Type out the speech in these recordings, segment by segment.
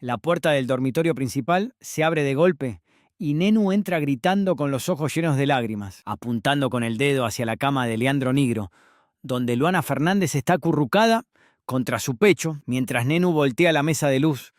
La puerta del dormitorio principal se abre de golpe y Nenu entra gritando con los ojos llenos de lágrimas, apuntando con el dedo hacia la cama de Leandro Nigro, donde Luana Fernández está acurrucada contra su pecho, mientras Nenu voltea la mesa de luz,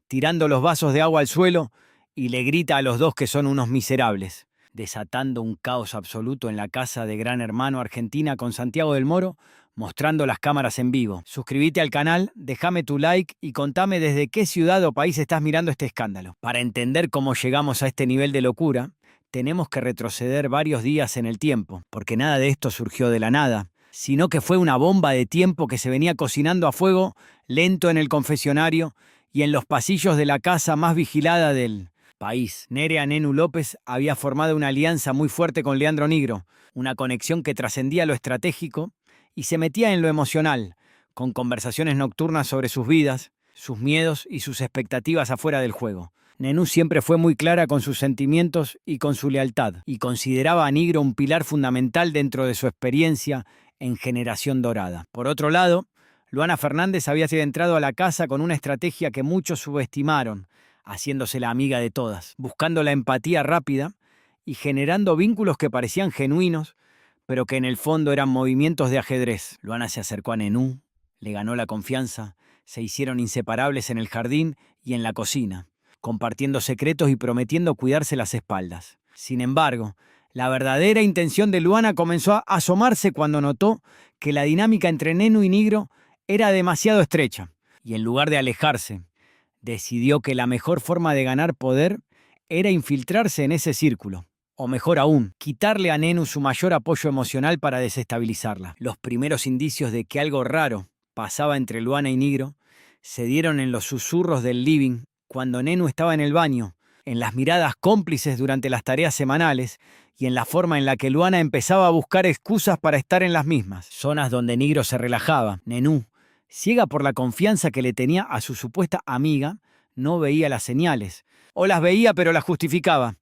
tirando los vasos de agua al suelo y le grita a los dos que son unos miserables, desatando un caos absoluto en la casa de Gran Hermano Argentina con Santiago del Moro, mostrando las cámaras en vivo. Suscríbete al canal, déjame tu like y contame desde qué ciudad o país estás mirando este escándalo. Para entender cómo llegamos a este nivel de locura, tenemos que retroceder varios días en el tiempo, porque nada de esto surgió de la nada, sino que fue una bomba de tiempo que se venía cocinando a fuego lento en el confesionario y en los pasillos de la casa más vigilada del país. Nerea Nenu López había formado una alianza muy fuerte con Leandro Nigro, una conexión que trascendía lo estratégico y se metía en lo emocional, con conversaciones nocturnas sobre sus vidas, sus miedos y sus expectativas afuera del juego. Nenu siempre fue muy clara con sus sentimientos y con su lealtad, y consideraba a Nigro un pilar fundamental dentro de su experiencia en Generación Dorada. Por otro lado, Luana Fernández había entrado a la casa con una estrategia que muchos subestimaron, haciéndose la amiga de todas, buscando la empatía rápida y generando vínculos que parecían genuinos, pero que en el fondo eran movimientos de ajedrez. Luana se acercó a Nenu, le ganó la confianza, se hicieron inseparables en el jardín y en la cocina, compartiendo secretos y prometiendo cuidarse las espaldas. Sin embargo, la verdadera intención de Luana comenzó a asomarse cuando notó que la dinámica entre Nenu y Nigro era demasiado estrecha, y en lugar de alejarse, decidió que la mejor forma de ganar poder era infiltrarse en ese círculo. O mejor aún, quitarle a Nenu su mayor apoyo emocional para desestabilizarla. Los primeros indicios de que algo raro pasaba entre Luana y Nigro se dieron en los susurros del living, cuando Nenu estaba en el baño, en las miradas cómplices durante las tareas semanales y en la forma en la que Luana empezaba a buscar excusas para estar en las mismas. Zonas donde Nigro se relajaba. Nenu, ciega por la confianza que le tenía a su supuesta amiga, no veía las señales. O las veía pero las justificaba,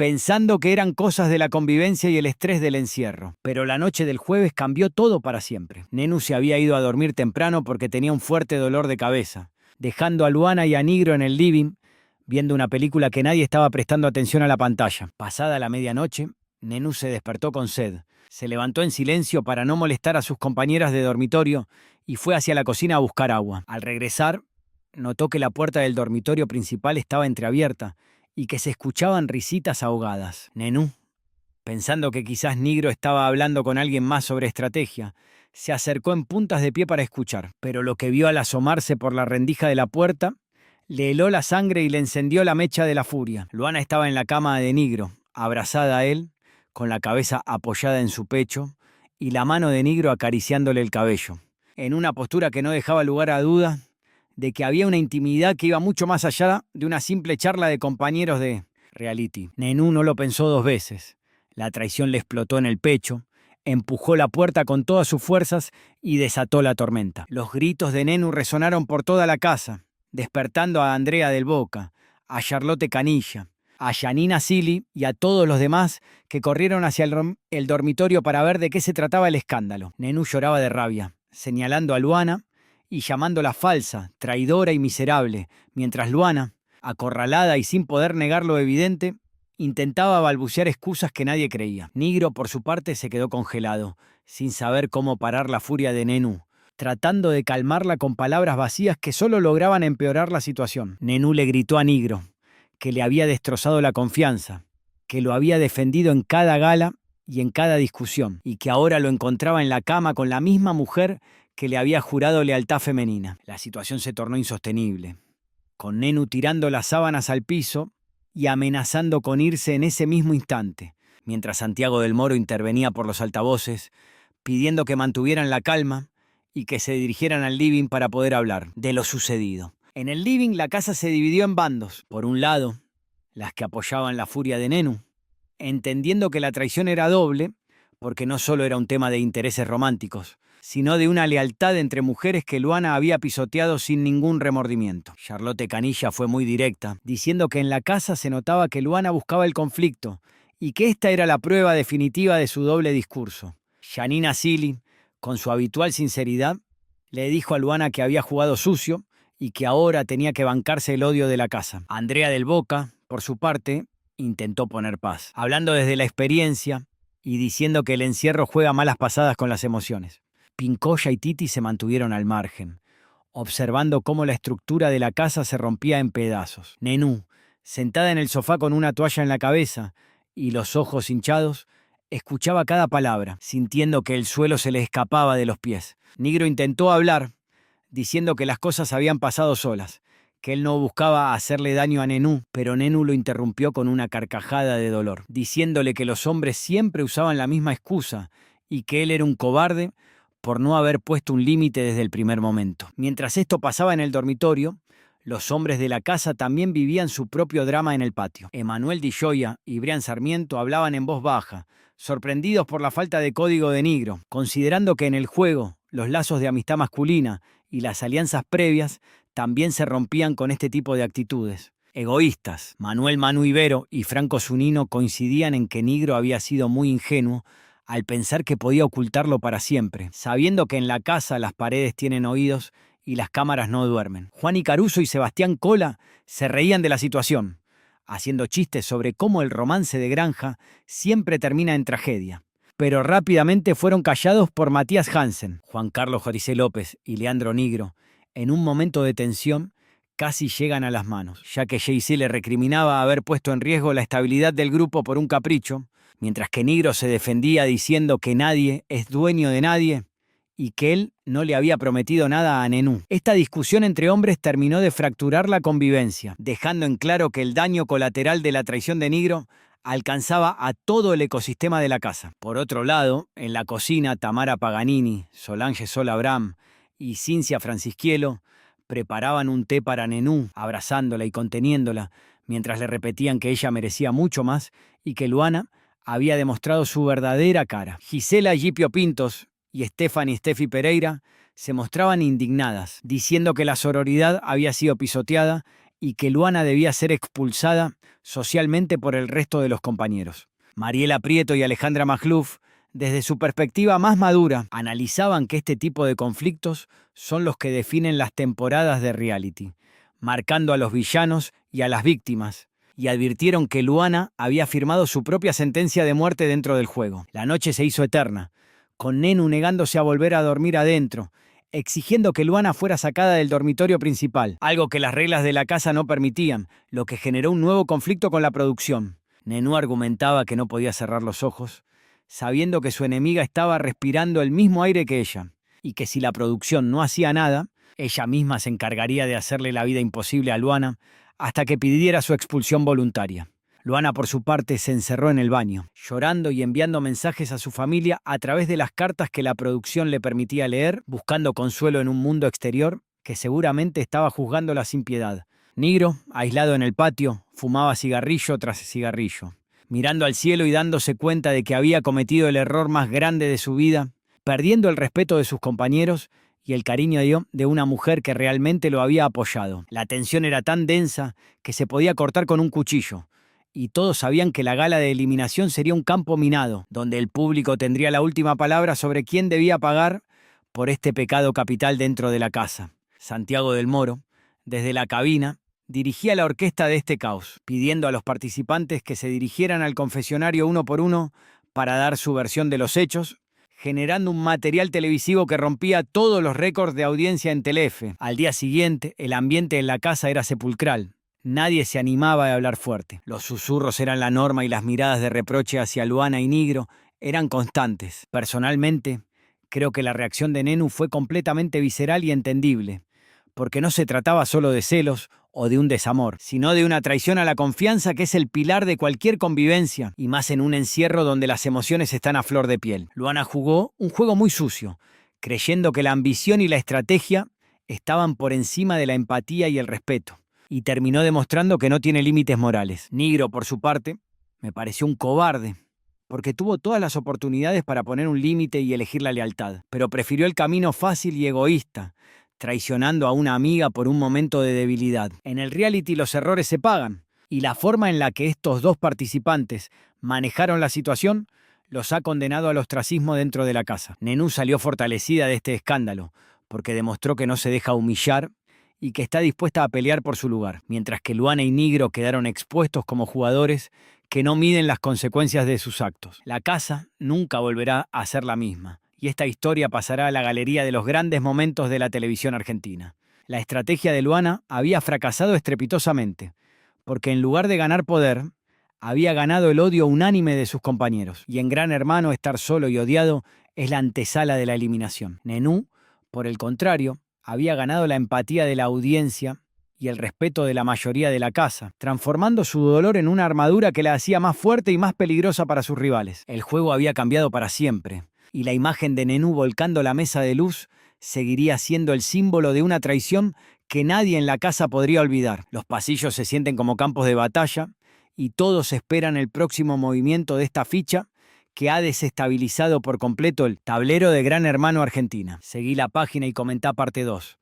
pensando que eran cosas de la convivencia y el estrés del encierro. Pero la noche del jueves cambió todo para siempre. Nenu se había ido a dormir temprano porque tenía un fuerte dolor de cabeza, dejando a Luana y a Nigro en el living, viendo una película que nadie estaba prestando atención a la pantalla. Pasada la medianoche, Nenu se despertó con sed. Se levantó en silencio para no molestar a sus compañeras de dormitorio y fue hacia la cocina a buscar agua. Al regresar, notó que la puerta del dormitorio principal estaba entreabierta y que se escuchaban risitas ahogadas. Nenu, pensando que quizás Nigro estaba hablando con alguien más sobre estrategia, se acercó en puntas de pie para escuchar, pero lo que vio al asomarse por la rendija de la puerta le heló la sangre y le encendió la mecha de la furia. Luana estaba en la cama de Nigro, abrazada a él, con la cabeza apoyada en su pecho y la mano de Nigro acariciándole el cabello, en una postura que no dejaba lugar a duda de que había una intimidad que iba mucho más allá de una simple charla de compañeros de reality. Nenu no lo pensó dos veces. La traición le explotó en el pecho, empujó la puerta con todas sus fuerzas y desató la tormenta. Los gritos de Nenu resonaron por toda la casa, despertando a Andrea del Boca, a Charlotte Canilla, a Janina Silly y a todos los demás que corrieron hacia el dormitorio para ver de qué se trataba el escándalo. Nenu lloraba de rabia, señalando a Luana y llamándola falsa, traidora y miserable, mientras Luana, acorralada y sin poder negar lo evidente, intentaba balbucear excusas que nadie creía. Nigro, por su parte, se quedó congelado, sin saber cómo parar la furia de Nenu, tratando de calmarla con palabras vacías que solo lograban empeorar la situación. Nenu le gritó a Nigro que le había destrozado la confianza, que lo había defendido en cada gala y en cada discusión, y que ahora lo encontraba en la cama con la misma mujer que le había jurado lealtad femenina. La situación se tornó insostenible, con Nenu tirando las sábanas al piso y amenazando con irse en ese mismo instante, mientras Santiago del Moro intervenía por los altavoces, pidiendo que mantuvieran la calma y que se dirigieran al living para poder hablar de lo sucedido. En el living la casa se dividió en bandos. Por un lado, las que apoyaban la furia de Nenu, entendiendo que la traición era doble, porque no solo era un tema de intereses románticos, sino de una lealtad entre mujeres que Luana había pisoteado sin ningún remordimiento. Charlotte Canilla fue muy directa, diciendo que en la casa se notaba que Luana buscaba el conflicto y que esta era la prueba definitiva de su doble discurso. Janina Silly, con su habitual sinceridad, le dijo a Luana que había jugado sucio y que ahora tenía que bancarse el odio de la casa. Andrea del Boca, por su parte, intentó poner paz, hablando desde la experiencia y diciendo que el encierro juega malas pasadas con las emociones. Pincoya y Titi se mantuvieron al margen, observando cómo la estructura de la casa se rompía en pedazos. Nenú, sentada en el sofá con una toalla en la cabeza y los ojos hinchados, escuchaba cada palabra, sintiendo que el suelo se le escapaba de los pies. Nigro intentó hablar, diciendo que las cosas habían pasado solas, que él no buscaba hacerle daño a Nenú, pero Nenú lo interrumpió con una carcajada de dolor, diciéndole que los hombres siempre usaban la misma excusa y que él era un cobarde por no haber puesto un límite desde el primer momento. Mientras esto pasaba en el dormitorio, los hombres de la casa también vivían su propio drama en el patio. Emanuel Di Gioia y Brian Sarmiento hablaban en voz baja, sorprendidos por la falta de código de Nigro, considerando que en el juego los lazos de amistad masculina y las alianzas previas también se rompían con este tipo de actitudes. Egoístas, Manuel Manu Ibero y Franco Zunino coincidían en que Nigro había sido muy ingenuo al pensar que podía ocultarlo para siempre, sabiendo que en la casa las paredes tienen oídos y las cámaras no duermen. Juan y Caruso y Sebastián Cola se reían de la situación, haciendo chistes sobre cómo el romance de granja siempre termina en tragedia. Pero rápidamente fueron callados por Matías Hansen, Juan Carlos Joricé López y Leandro Nigro. En un momento de tensión, casi llegan a las manos, ya que Jay-Z le recriminaba haber puesto en riesgo la estabilidad del grupo por un capricho, mientras que Nigro se defendía diciendo que nadie es dueño de nadie y que él no le había prometido nada a Nenú. Esta discusión entre hombres terminó de fracturar la convivencia, dejando en claro que el daño colateral de la traición de Nigro alcanzaba a todo el ecosistema de la casa. Por otro lado, en la cocina, Tamara Paganini, Solange Sol Abraham y Cincia Francisquielo preparaban un té para Nenú, abrazándola y conteniéndola, mientras le repetían que ella merecía mucho más y que Luana había demostrado su verdadera cara. Gisela Gipio Pintos y Stephanie Steffi Pereira se mostraban indignadas, diciendo que la sororidad había sido pisoteada y que Luana debía ser expulsada socialmente por el resto de los compañeros. Mariela Prieto y Alejandra Magluf, desde su perspectiva más madura, analizaban que este tipo de conflictos son los que definen las temporadas de reality, marcando a los villanos y a las víctimas, y advirtieron que Luana había firmado su propia sentencia de muerte dentro del juego. La noche se hizo eterna, con Nenu negándose a volver a dormir adentro, exigiendo que Luana fuera sacada del dormitorio principal, algo que las reglas de la casa no permitían, lo que generó un nuevo conflicto con la producción. Nenú argumentaba que no podía cerrar los ojos, sabiendo que su enemiga estaba respirando el mismo aire que ella, y que si la producción no hacía nada, ella misma se encargaría de hacerle la vida imposible a Luana hasta que pidiera su expulsión voluntaria. Luana, por su parte, se encerró en el baño, llorando y enviando mensajes a su familia a través de las cartas que la producción le permitía leer, buscando consuelo en un mundo exterior que seguramente estaba juzgándola sin piedad. Nigro, aislado en el patio, fumaba cigarrillo tras cigarrillo, mirando al cielo y dándose cuenta de que había cometido el error más grande de su vida, perdiendo el respeto de sus compañeros y el cariño de una mujer que realmente lo había apoyado. La tensión era tan densa que se podía cortar con un cuchillo, y todos sabían que la gala de eliminación sería un campo minado, donde el público tendría la última palabra sobre quién debía pagar por este pecado capital dentro de la casa. Santiago del Moro, desde la cabina, dirigía la orquesta de este caos, pidiendo a los participantes que se dirigieran al confesionario uno por uno para dar su versión de los hechos, generando un material televisivo que rompía todos los récords de audiencia en Telefe. Al día siguiente, el ambiente en la casa era sepulcral. Nadie se animaba a hablar fuerte. Los susurros eran la norma y las miradas de reproche hacia Luana y Nigro eran constantes. Personalmente, creo que la reacción de Nenu fue completamente visceral y entendible, porque no se trataba solo de celos o de un desamor, sino de una traición a la confianza que es el pilar de cualquier convivencia, y más en un encierro donde las emociones están a flor de piel. Luana jugó un juego muy sucio, creyendo que la ambición y la estrategia estaban por encima de la empatía y el respeto, y terminó demostrando que no tiene límites morales. Nigro, por su parte, me pareció un cobarde, porque tuvo todas las oportunidades para poner un límite y elegir la lealtad, pero prefirió el camino fácil y egoísta, traicionando a una amiga por un momento de debilidad. En el reality los errores se pagan, y la forma en la que estos dos participantes manejaron la situación los ha condenado al ostracismo dentro de la casa. Nenú salió fortalecida de este escándalo, porque demostró que no se deja humillar y que está dispuesta a pelear por su lugar, mientras que Luana y Nigro quedaron expuestos como jugadores que no miden las consecuencias de sus actos. La casa nunca volverá a ser la misma, y esta historia pasará a la galería de los grandes momentos de la televisión argentina. La estrategia de Luana había fracasado estrepitosamente, porque en lugar de ganar poder, había ganado el odio unánime de sus compañeros, y en Gran Hermano estar solo y odiado es la antesala de la eliminación. Nenú, por el contrario, había ganado la empatía de la audiencia y el respeto de la mayoría de la casa, transformando su dolor en una armadura que la hacía más fuerte y más peligrosa para sus rivales. El juego había cambiado para siempre, y la imagen de Nenú volcando la mesa de luz seguiría siendo el símbolo de una traición que nadie en la casa podría olvidar. Los pasillos se sienten como campos de batalla, y todos esperan el próximo movimiento de esta ficha que ha desestabilizado por completo el tablero de Gran Hermano Argentina. Seguí la página y comentá parte 2.